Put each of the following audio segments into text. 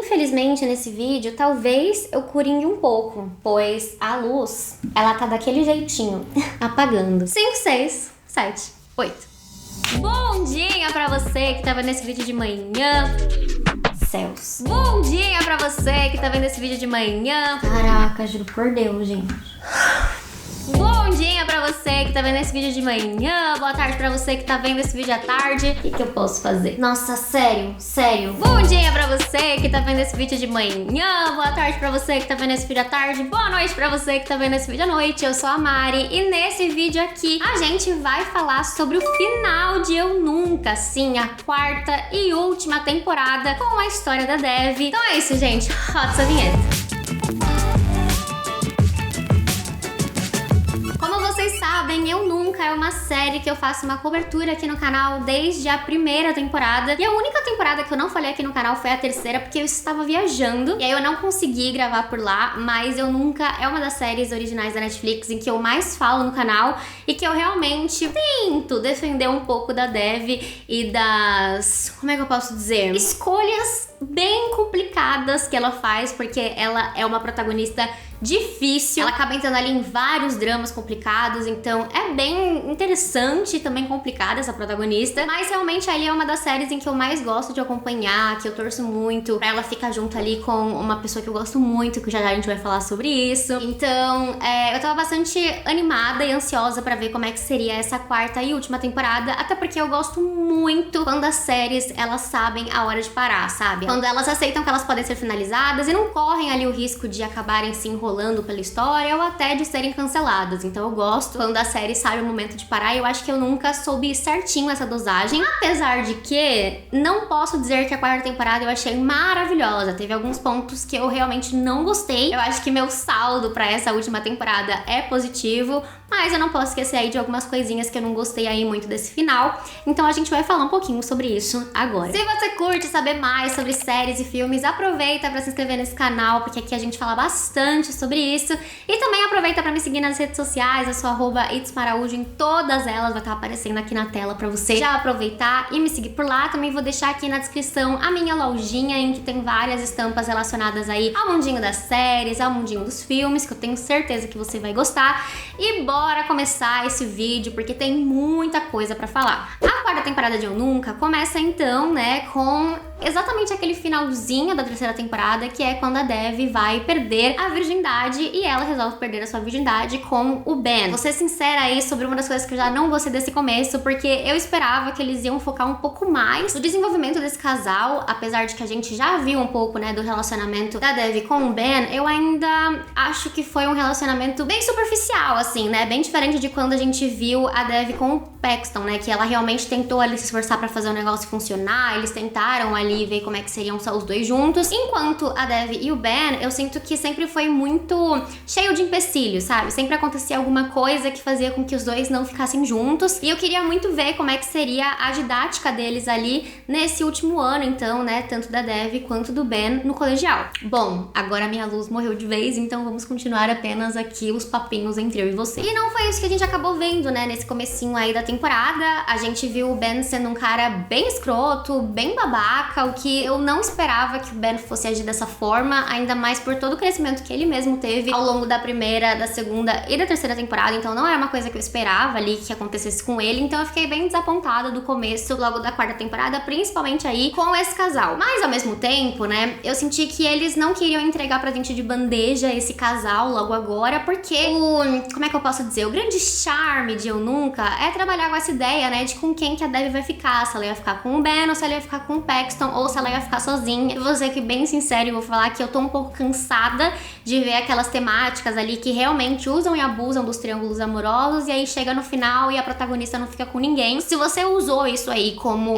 Infelizmente, nesse vídeo, talvez eu coringue um pouco, pois a luz, ela tá daquele jeitinho, apagando. 5, 6, 7, 8. Bom dia pra você que tá vendo esse vídeo de manhã. Céus. Bom dia pra você que tá vendo esse vídeo de manhã. Caraca, juro por Deus, gente. Bom dia pra você que tá vendo esse vídeo de manhã. Boa tarde pra você que tá vendo esse vídeo à tarde. O que eu posso fazer? Nossa, sério. Bom dia pra você que tá vendo esse vídeo de manhã. Boa tarde pra você que tá vendo esse vídeo à tarde. Boa noite pra você que tá vendo esse vídeo à noite. Eu sou a Mari e nesse vídeo aqui a gente vai falar sobre o final de Eu Nunca. Sim, a quarta e última temporada com a história da Dev. Então é isso, gente. Roda essa vinheta. Vocês sabem, Eu Nunca é uma série que eu faço uma cobertura aqui no canal desde a primeira temporada. E a única temporada que eu não falei aqui no canal foi a terceira, porque eu estava viajando. E aí eu não consegui gravar por lá, mas Eu Nunca é uma das séries originais da Netflix em que eu mais falo no canal. E que eu realmente tento defender um pouco da Dev e das... como é que eu posso dizer? Escolhas bem complicadas que ela faz, porque ela é uma protagonista difícil, ela acaba entrando ali em vários dramas complicados, então é bem interessante e também complicada essa protagonista, mas realmente ali é uma das séries em que eu mais gosto de acompanhar, que eu torço muito pra ela ficar junto ali com uma pessoa que eu gosto muito, que já a gente vai falar sobre isso. Então, eu tava bastante animada e ansiosa pra ver como é que seria essa quarta e última temporada, até porque eu gosto muito quando as séries, elas sabem a hora de parar, sabe? Quando elas aceitam que elas podem ser finalizadas e não correm ali o risco de acabarem se enrolando pela história ou até de serem canceladas. Então eu gosto quando a série sabe o momento de parar e eu acho que eu nunca soube certinho essa dosagem. Apesar de que não posso dizer que a quarta temporada eu achei maravilhosa. Teve alguns pontos que eu realmente não gostei. Eu acho que meu saldo pra essa última temporada é positivo, mas eu não posso esquecer aí de algumas coisinhas que eu não gostei aí muito desse final. Então a gente vai falar um pouquinho sobre isso agora. Se você curte saber mais sobre séries e filmes, aproveita pra se inscrever nesse canal, porque aqui a gente fala bastante sobre isso. E também aproveita pra me seguir nas redes sociais, eu sou @itsmaraújo em todas elas, vai estar aparecendo aqui na tela pra você já aproveitar e me seguir por lá. Também vou deixar aqui na descrição a minha lojinha, em que tem várias estampas relacionadas aí ao mundinho das séries, ao mundinho dos filmes, que eu tenho certeza que você vai gostar. E bora começar esse vídeo, porque tem muita coisa pra falar. A quarta temporada de Eu Nunca começa então, né, com exatamente aquele finalzinho da terceira temporada, que é quando a Dev vai perder a virgindade e ela resolve perder a sua virgindade com o Ben. Vou ser sincera aí sobre uma das coisas que eu já não gostei desse começo, porque eu esperava que eles iam focar um pouco mais no desenvolvimento desse casal, apesar de que a gente já viu um pouco, né, do relacionamento da Dev com o Ben. Eu ainda acho que foi um relacionamento bem superficial, assim, né, bem diferente de quando a gente viu a Dev com o Paxton, né, que ela realmente tentou ali se esforçar pra fazer o negócio funcionar, eles tentaram ali ver como é que seriam só os dois juntos. Enquanto a Dev e o Ben, eu sinto que sempre foi muito cheio de empecilhos, sabe? Sempre acontecia alguma coisa que fazia com que os dois não ficassem juntos. E eu queria muito ver como é que seria a didática deles ali nesse último ano, então, né? Tanto da Dev quanto do Ben no colegial. Bom, agora minha luz morreu de vez, então vamos continuar apenas aqui os papinhos entre eu e você. E não foi isso que a gente acabou vendo, né? Nesse comecinho aí da temporada, a gente viu o Ben sendo um cara bem escroto, bem babaca, o que eu não esperava que o Ben fosse agir dessa forma, ainda mais por todo o crescimento que ele mesmo teve ao longo da primeira, da segunda e da terceira temporada. Então não era uma coisa que eu esperava ali que acontecesse com ele, então eu fiquei bem desapontada do começo, logo da quarta temporada, principalmente aí com esse casal. Mas ao mesmo tempo, né, eu senti que eles não queriam entregar pra gente de bandeja esse casal logo agora, porque como é que eu posso dizer, o grande charme de Eu Nunca é trabalhar com essa ideia, né, de com quem que a Dev vai ficar, se ela ia ficar com o Ben ou se ela ia ficar com o Paxton, ou se ela ia ficar sozinha. E vou ser aqui bem sincero e vou falar que eu tô um pouco cansada de ver aquelas temáticas ali que realmente usam e abusam dos triângulos amorosos e aí chega no final e a protagonista não fica com ninguém. Se você usou isso aí como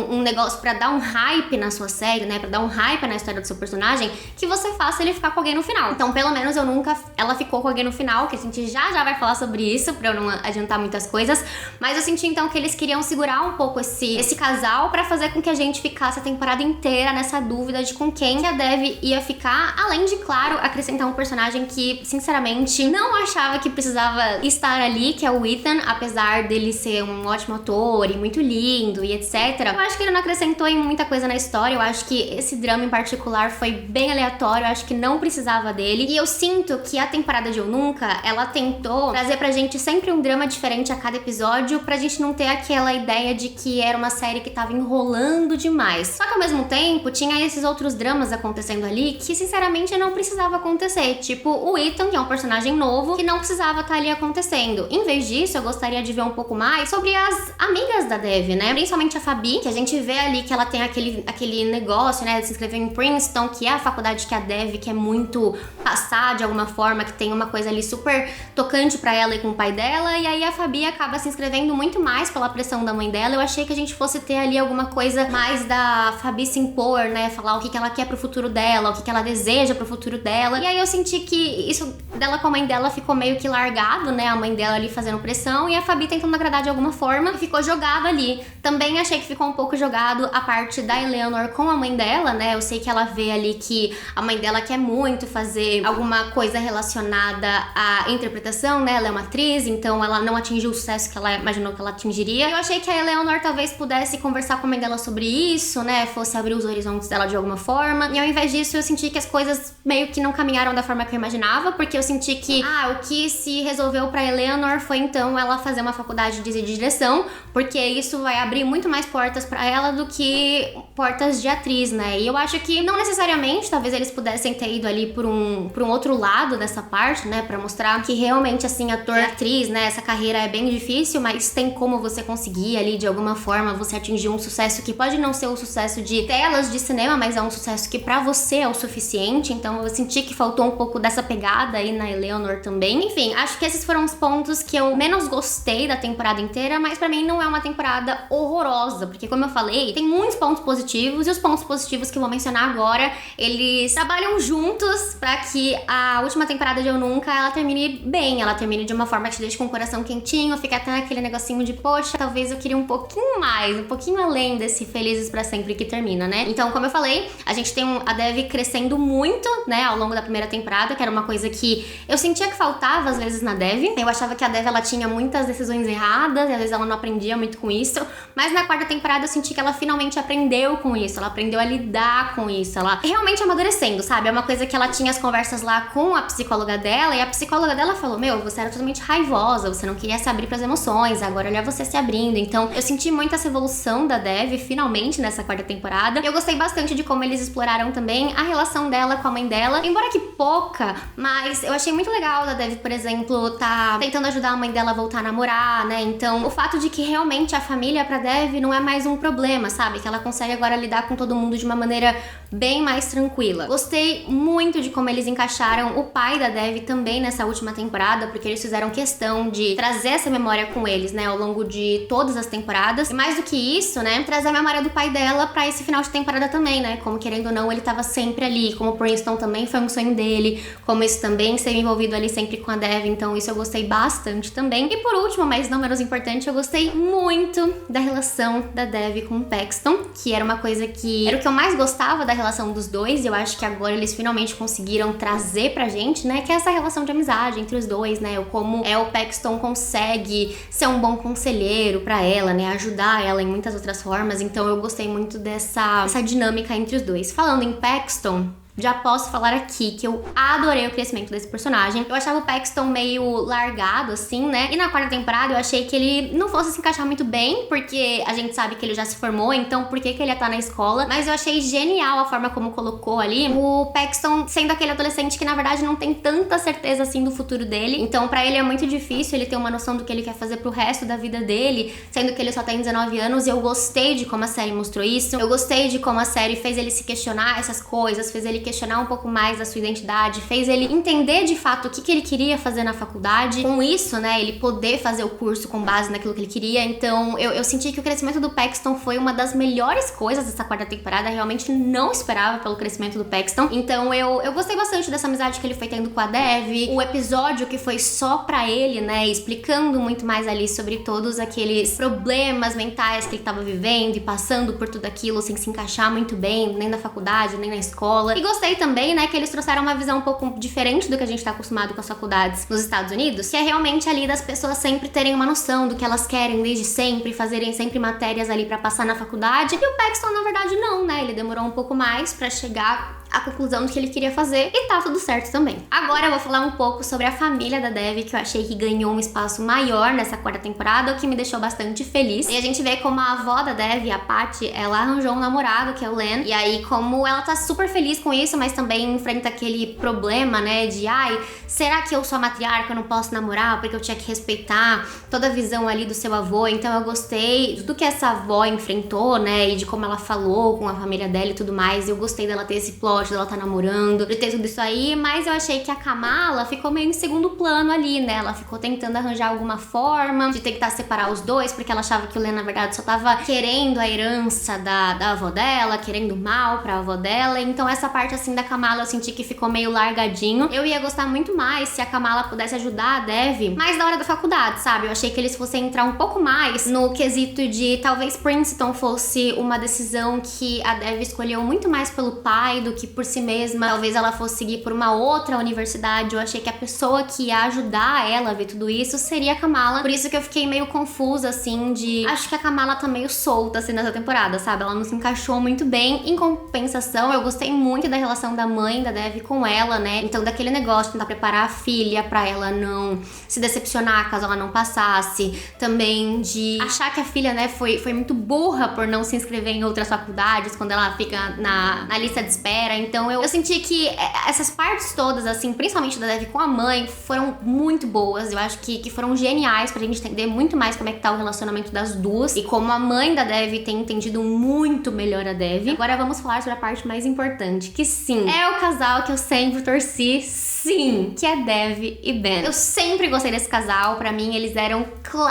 um negócio pra dar um hype na sua série, né, pra dar um hype na história do seu personagem, que você faça ele ficar com alguém no final. Então, pelo menos Eu Nunca, ela ficou com alguém no final, que a gente já vai falar sobre isso, pra eu não adiantar muitas coisas, mas eu senti então que eles queriam segurar um pouco esse casal pra fazer com que a gente ficasse a temporada inteira nessa dúvida de com quem que a Dev ia ficar, além de, claro, acrescentar um personagem personagem que, sinceramente, não achava que precisava estar ali, que é o Ethan, apesar dele ser um ótimo ator e muito lindo e etc. Eu acho que ele não acrescentou em muita coisa na história, eu acho que esse drama em particular foi bem aleatório, eu acho que não precisava dele. E eu sinto que a temporada de Eu Nunca, ela tentou trazer pra gente sempre um drama diferente a cada episódio, pra gente não ter aquela ideia de que era uma série que tava enrolando demais. Só que ao mesmo tempo, tinha esses outros dramas acontecendo ali que, sinceramente, não precisava acontecer. Tipo, o Ethan, que é um personagem novo, que não precisava estar ali acontecendo. Em vez disso, eu gostaria de ver um pouco mais sobre as amigas da Dev, né? Principalmente a Fabi, que a gente vê ali que ela tem aquele negócio, né, de se inscrever em Princeton, que é a faculdade que a Dev quer muito passar de alguma forma, que tem uma coisa ali super tocante pra ela e com o pai dela, e aí a Fabi acaba se inscrevendo muito mais pela pressão da mãe dela. Eu achei que a gente fosse ter ali alguma coisa mais da Fabi se impor, né, falar o que ela quer pro futuro dela, o que ela deseja pro futuro dela, e aí eu senti que isso dela com a mãe dela ficou meio que largado, né, a mãe dela ali fazendo pressão e a Fabi tentando agradar de alguma forma, e ficou jogado ali. Também achei que ficou um pouco jogado a parte da Eleanor com a mãe dela, né, eu sei que ela vê ali que a mãe dela quer muito fazer alguma coisa relacionada à interpretação, né, ela é uma atriz, então ela não atingiu o sucesso que ela imaginou que ela atingiria. Eu achei que a Eleanor talvez pudesse conversar com a mãe dela sobre isso, né, fosse abrir os horizontes dela de alguma forma, e ao invés disso eu senti que as coisas meio que não caminharam da forma que eu imaginava, porque eu senti que, o que se resolveu pra Eleanor foi então ela fazer uma faculdade de direção, porque isso vai abrir muito mais portas pra ela do que portas de atriz, né, e eu acho que não necessariamente, talvez eles pudessem ter ido ali por um outro lado dessa parte, né, pra mostrar que realmente, assim, ator e atriz, né, essa carreira é bem difícil, mas tem como você conseguir ali, de alguma forma, você atingir um sucesso que pode não ser o sucesso de telas de cinema, mas é um sucesso que pra você é o suficiente. Então eu senti que faltou um pouco dessa pegada aí na Eleanor também. Enfim, acho que esses foram os pontos que eu menos gostei da temporada inteira, mas pra mim não é uma temporada horrorosa, porque como eu falei, tem muitos pontos positivos, e os pontos positivos que eu vou mencionar agora, eles trabalham juntos pra que a última temporada de Eu Nunca, ela termine bem, ela termine de uma forma que te deixe com o coração quentinho, fica até aquele negocinho de, poxa, talvez eu queria um pouquinho mais, um pouquinho além desse Felizes pra Sempre que termina, né? Então, como eu falei, a gente tem a Dev crescendo muito, né, ao longo da primeira temporada, que era uma coisa que eu sentia que faltava às vezes na Dev. Eu achava que a Dev, ela tinha muitas decisões erradas, e às vezes ela não aprendia muito com isso, mas na quarta temporada eu senti que ela finalmente aprendeu com isso, ela aprendeu a lidar com isso, ela realmente amadurecendo, sabe? É uma coisa que ela tinha as conversas lá com a psicóloga dela, e a psicóloga dela falou, meu, você era totalmente raivosa, você não queria se abrir pras emoções, agora olha você se abrindo. Então eu senti muito essa evolução da Dev finalmente nessa quarta temporada. Eu gostei bastante de como eles exploraram também a relação dela com a mãe dela, embora que pouca, mas eu achei muito legal da Dev, por exemplo, tá tentando ajudar a mãe dela a voltar a namorar, né? Então o fato de que realmente a família pra Dev não é mais um problema, sabe? Que ela consegue agora lidar com todo mundo de uma maneira bem mais tranquila. Gostei muito de como eles encaixaram o pai da Dev também nessa última temporada, porque eles fizeram questão de trazer essa memória com eles, né, ao longo de todas as temporadas. E mais do que isso, né, trazer a memória do pai dela pra esse final de temporada também, né, como querendo ou não, ele tava sempre ali, como o Princeton também foi um sonho dele, como isso também ser envolvido ali sempre com a Dev, então isso eu gostei bastante também. E por último, mas não menos importante, eu gostei muito da relação da Dev com o Paxton, que era uma coisa que era o que eu mais gostava da relação dos dois, e eu acho que agora eles finalmente conseguiram trazer pra gente, né, que é essa relação de amizade entre os dois, né, como o Paxton consegue ser um bom conselheiro pra ela, né, ajudar ela em muitas outras formas. Então eu gostei muito dessa dinâmica entre os dois. Falando em Paxton, já posso falar aqui que eu adorei o crescimento desse personagem. Eu achava o Paxton meio largado, assim, né? E na quarta temporada eu achei que ele não fosse se encaixar muito bem, porque a gente sabe que ele já se formou, então por que ele ia estar na escola? Mas eu achei genial a forma como colocou ali o Paxton sendo aquele adolescente que, na verdade, não tem tanta certeza, assim, do futuro dele. Então, pra ele é muito difícil ele ter uma noção do que ele quer fazer pro resto da vida dele, sendo que ele só tem 19 anos, e eu gostei de como a série mostrou isso. Eu gostei de como a série fez ele se questionar essas coisas, fez ele questionar um pouco mais da sua identidade, fez ele entender de fato o que ele queria fazer na faculdade. Com isso, né, ele poder fazer o curso com base naquilo que ele queria. Então eu senti que o crescimento do Paxton foi uma das melhores coisas dessa quarta temporada. Realmente não esperava pelo crescimento do Paxton. Então eu gostei bastante dessa amizade que ele foi tendo com a Dev. O episódio que foi só pra ele, né, explicando muito mais ali sobre todos aqueles problemas mentais que ele tava vivendo e passando por tudo aquilo sem se encaixar muito bem, nem na faculdade, nem na escola. E gostei também, né, que eles trouxeram uma visão um pouco diferente do que a gente tá acostumado com as faculdades nos Estados Unidos, que é realmente ali das pessoas sempre terem uma noção do que elas querem desde sempre, fazerem sempre matérias ali pra passar na faculdade. E o Paxton, na verdade, não, né? Ele demorou um pouco mais pra chegar à conclusão do que ele queria fazer e tá tudo certo também. Agora eu vou falar um pouco sobre a família da Dev, que eu achei que ganhou um espaço maior nessa quarta temporada, o que me deixou bastante feliz. E a gente vê como a avó da Dev, a Patty, ela arranjou um namorado, que é o Len. E aí, como ela tá super feliz com isso, mas também enfrenta aquele problema, né, de ai, será que eu sou a matriarca, eu não posso namorar porque eu tinha que respeitar toda a visão ali do seu avô. Então eu gostei do que essa avó enfrentou, né, e de como ela falou com a família dela e tudo mais. Eu gostei dela ter esse plot, dela tá namorando, de ter tudo isso aí, mas eu achei que a Kamala ficou meio em segundo plano ali, né? Ela ficou tentando arranjar alguma forma de tentar separar os dois, porque ela achava que o Len, na verdade, só tava querendo a herança da avó dela, querendo mal pra avó dela. Então essa parte, assim, da Kamala eu senti que ficou meio largadinho. Eu ia gostar muito mais se a Kamala pudesse ajudar a Dev mais na hora da faculdade, sabe? Eu achei que eles fossem entrar um pouco mais no quesito de talvez Princeton fosse uma decisão que a Dev escolheu muito mais pelo pai do que por si mesma. Talvez ela fosse seguir por uma outra universidade. Eu achei que a pessoa que ia ajudar ela a ver tudo isso seria a Kamala. Por isso que eu fiquei meio confusa, assim, de... Acho que a Kamala tá meio solta, assim, nessa temporada, sabe? Ela não se encaixou muito bem. Em compensação, eu gostei muito da relação da mãe da Dev com ela, né? Então, daquele negócio de tentar preparar a filha pra ela não se decepcionar caso ela não passasse. Também de achar que a filha, né, foi muito burra por não se inscrever em outras faculdades quando ela fica na lista de espera. Então eu senti que essas partes todas, assim, principalmente da Dev com a mãe, foram muito boas. Eu acho que foram geniais pra gente entender muito mais como é que tá o relacionamento das duas e como a mãe da Dev tem entendido muito melhor a Dev. Agora vamos falar sobre a parte mais importante, que sim, é o casal que eu sempre torci, sim, que é Dev e Ben. Eu sempre gostei desse casal. Pra mim, eles eram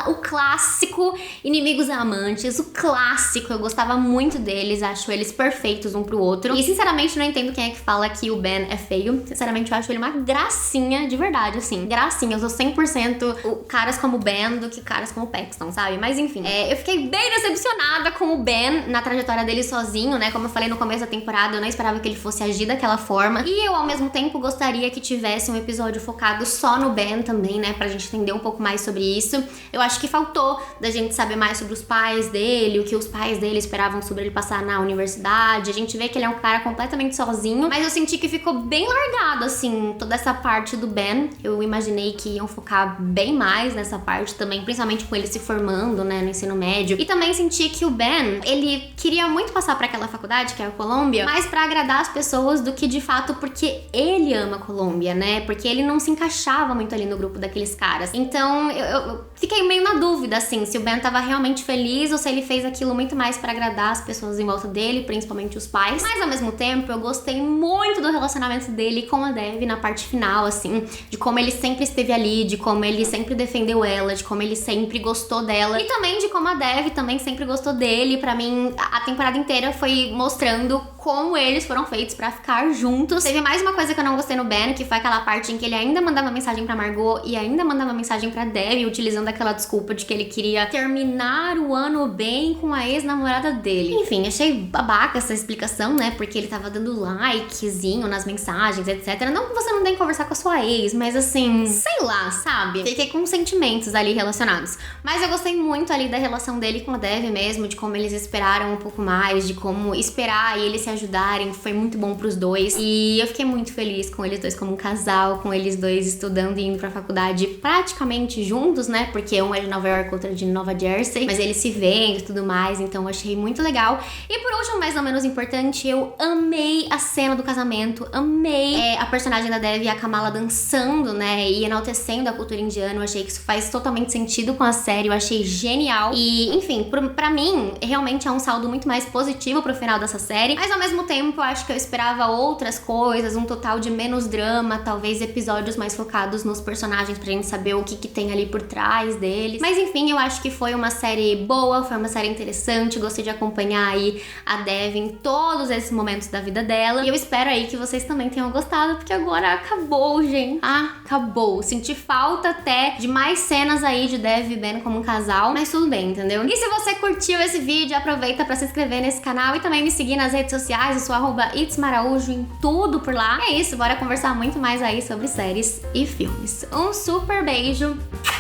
o clássico inimigos amantes, o clássico. Eu gostava muito deles, acho eles perfeitos um pro outro. E sinceramente, não entendo quem é que fala que o Ben é feio. Sinceramente, eu acho ele uma gracinha, de verdade, assim. Gracinha. Eu sou 100% caras como o Ben do que caras como o Paxton, sabe? Mas enfim, eu fiquei bem decepcionada com o Ben na trajetória dele sozinho, né? Como eu falei no começo da temporada, eu não esperava que ele fosse agir daquela forma. E eu, ao mesmo tempo, gostaria que tivesse um episódio focado só no Ben também, né? Pra gente entender um pouco mais sobre isso. Eu acho que faltou da gente saber mais sobre os pais dele, o que os pais dele esperavam sobre ele passar na universidade. A gente vê que ele é um cara completamente sozinho, mas eu senti que ficou bem largado, assim, toda essa parte do Ben. Eu imaginei que iam focar bem mais nessa parte também, principalmente com ele se formando, né, no ensino médio. E também senti que o Ben, ele queria muito passar pra aquela faculdade, que é a Colômbia, mais pra agradar as pessoas do que de fato porque ele ama a Colômbia, né? Porque ele não se encaixava muito ali no grupo daqueles caras. Então, eu fiquei meio na dúvida, assim, se o Ben tava realmente feliz ou se ele fez aquilo muito mais pra agradar as pessoas em volta dele, principalmente os pais. Mas, ao mesmo tempo, eu gostei muito do relacionamento dele com a Dev na parte final, assim, de como ele sempre esteve ali, de como ele sempre defendeu ela, de como ele sempre gostou dela e também de como a Dev também sempre gostou dele. Pra mim, a temporada inteira foi mostrando como eles foram feitos pra ficar juntos. Teve mais uma coisa que eu não gostei no Ben, que foi aquela parte em que ele ainda mandava mensagem pra Margot e ainda mandava mensagem pra Dev, utilizando aquela desculpa de que ele queria terminar o ano bem com a ex-namorada dele. Enfim, achei babaca essa explicação, né? Porque ele tava dando likezinho nas mensagens, etc. Não que você não tem que conversar com a sua ex, mas assim, sei lá, sabe? Fiquei com sentimentos ali relacionados. Mas eu gostei muito ali da relação dele com a Dev mesmo, de como eles esperaram um pouco mais, de como esperar e eles se ajudarem. Foi muito bom pros dois. E eu fiquei muito feliz com eles dois como um casal, com eles dois estudando e indo pra faculdade praticamente juntos, né? Porque um é de Nova York, outro é de Nova Jersey. Mas eles se veem e tudo mais, então eu achei muito legal. E por último, mais ou menos importante, eu amei a cena do casamento. Amei a personagem da Dev e a Kamala dançando, né? E enaltecendo a cultura indiana. Eu achei que isso faz totalmente sentido com a série. Eu achei genial. E, enfim, pra mim, realmente é um saldo muito mais positivo pro final dessa série. Mas, ao mesmo tempo, eu acho que eu esperava outras coisas, um total de menos drama, talvez episódios mais focados nos personagens pra gente saber o que tem ali por trás deles. Mas enfim, eu acho que foi uma série boa, foi uma série interessante, gostei de acompanhar aí a Dev em todos esses momentos da vida dela. E eu espero aí que vocês também tenham gostado, porque agora acabou, gente. Acabou. Senti falta até de mais cenas aí de Dev e Ben como um casal, mas tudo bem, entendeu? E se você curtiu esse vídeo, aproveita pra se inscrever nesse canal e também me seguir nas redes sociais. Eu sou @itsmaraújo em tudo por lá. E é isso, bora conversar muito mais aí sobre séries e filmes. Um super beijo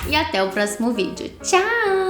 e até o próximo vídeo. Tchau!